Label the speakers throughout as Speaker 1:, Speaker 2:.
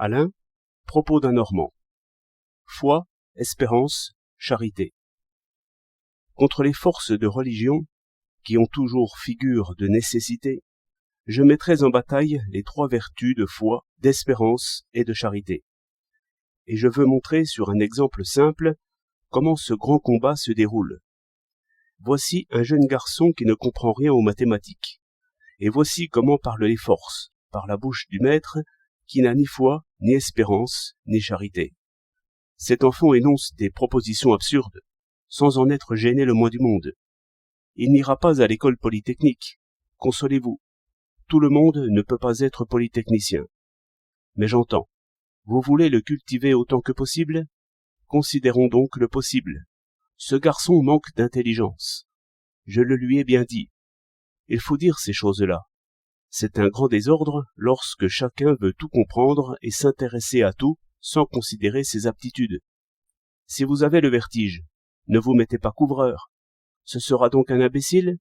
Speaker 1: Alain, propos d'un Normand. Foi, espérance, charité. Contre les forces de religion, qui ont toujours figure de nécessité, je mettrais en bataille les trois vertus de foi, d'espérance et de charité. Et je veux montrer sur un exemple simple comment ce grand combat se déroule. Voici un jeune garçon qui ne comprend rien aux mathématiques. Et voici comment parlent les forces, par la bouche du maître, qui n'a ni foi, ni espérance, ni charité. Cet enfant énonce des propositions absurdes, sans en être gêné le moins du monde. Il n'ira pas à l'école polytechnique. Consolez-vous. Tout le monde ne peut pas être polytechnicien. Mais j'entends. Vous voulez le cultiver autant que possible? Considérons donc le possible. Ce garçon manque d'intelligence. Je le lui ai bien dit. Il faut dire ces choses-là. C'est un grand désordre lorsque chacun veut tout comprendre et s'intéresser à tout sans considérer ses aptitudes. Si vous avez le vertige, ne vous mettez pas couvreur. Ce sera donc un imbécile?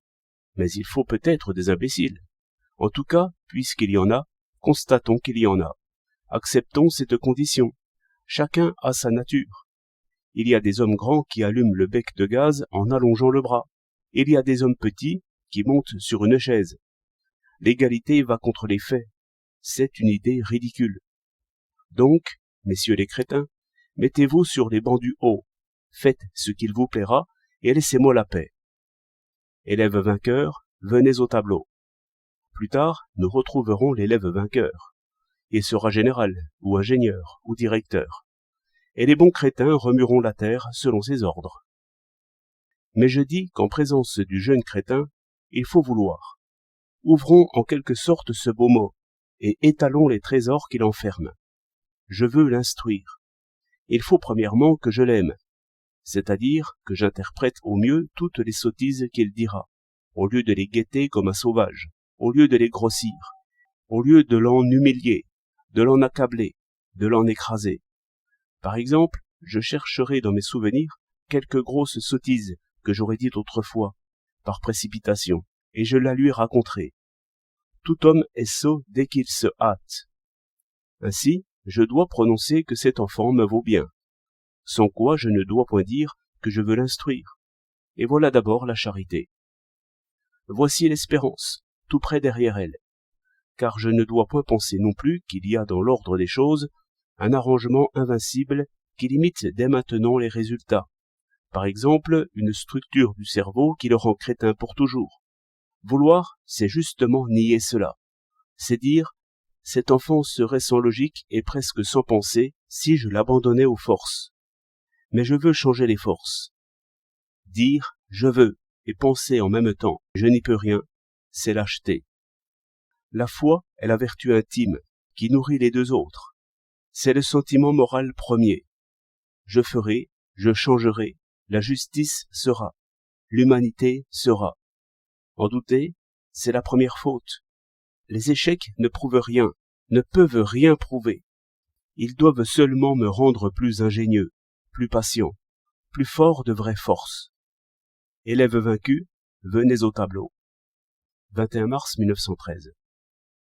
Speaker 1: Mais il faut peut-être des imbéciles. En tout cas, puisqu'il y en a, constatons qu'il y en a. Acceptons cette condition. Chacun a sa nature. Il y a des hommes grands qui allument le bec de gaz en allongeant le bras. Il y a des hommes petits qui montent sur une chaise. L'égalité va contre les faits. C'est une idée ridicule. Donc, messieurs les crétins, mettez-vous sur les bancs du haut. Faites ce qu'il vous plaira et laissez-moi la paix. Élèves vainqueurs, venez au tableau. Plus tard, nous retrouverons l'élève vainqueur. Il sera général, ou ingénieur, ou directeur. Et les bons crétins remueront la terre selon ses ordres. Mais je dis qu'en présence du jeune crétin, il faut vouloir. Ouvrons en quelque sorte ce beau mot, et étalons les trésors qu'il enferme. Je veux l'instruire. Il faut premièrement que je l'aime, c'est-à-dire que j'interprète au mieux toutes les sottises qu'il dira, au lieu de les guetter comme un sauvage, au lieu de les grossir, au lieu de l'en humilier, de l'en accabler, de l'en écraser. Par exemple, je chercherai dans mes souvenirs quelques grosses sottises que j'aurais dites autrefois, par précipitation, et je la lui raconterai. Tout homme est sot dès qu'il se hâte. Ainsi, je dois prononcer que cet enfant me vaut bien, sans quoi je ne dois point dire que je veux l'instruire. Et voilà d'abord la charité. Voici l'espérance, tout près derrière elle, car je ne dois point penser non plus qu'il y a dans l'ordre des choses un arrangement invincible qui limite dès maintenant les résultats. Par exemple, une structure du cerveau qui le rend crétin pour toujours. Vouloir, c'est justement nier cela. C'est dire, cet enfant serait sans logique et presque sans pensée si je l'abandonnais aux forces. Mais je veux changer les forces. Dire, je veux, et penser en même temps, je n'y peux rien, c'est lâcheté. La foi est la vertu intime, qui nourrit les deux autres. C'est le sentiment moral premier. Je ferai, je changerai, la justice sera, l'humanité sera. En douter, c'est la première faute. Les échecs ne prouvent rien, ne peuvent rien prouver. Ils doivent seulement me rendre plus ingénieux, plus patient, plus fort de vraie force. Élèves vaincus, venez au tableau. 21 mars 1913.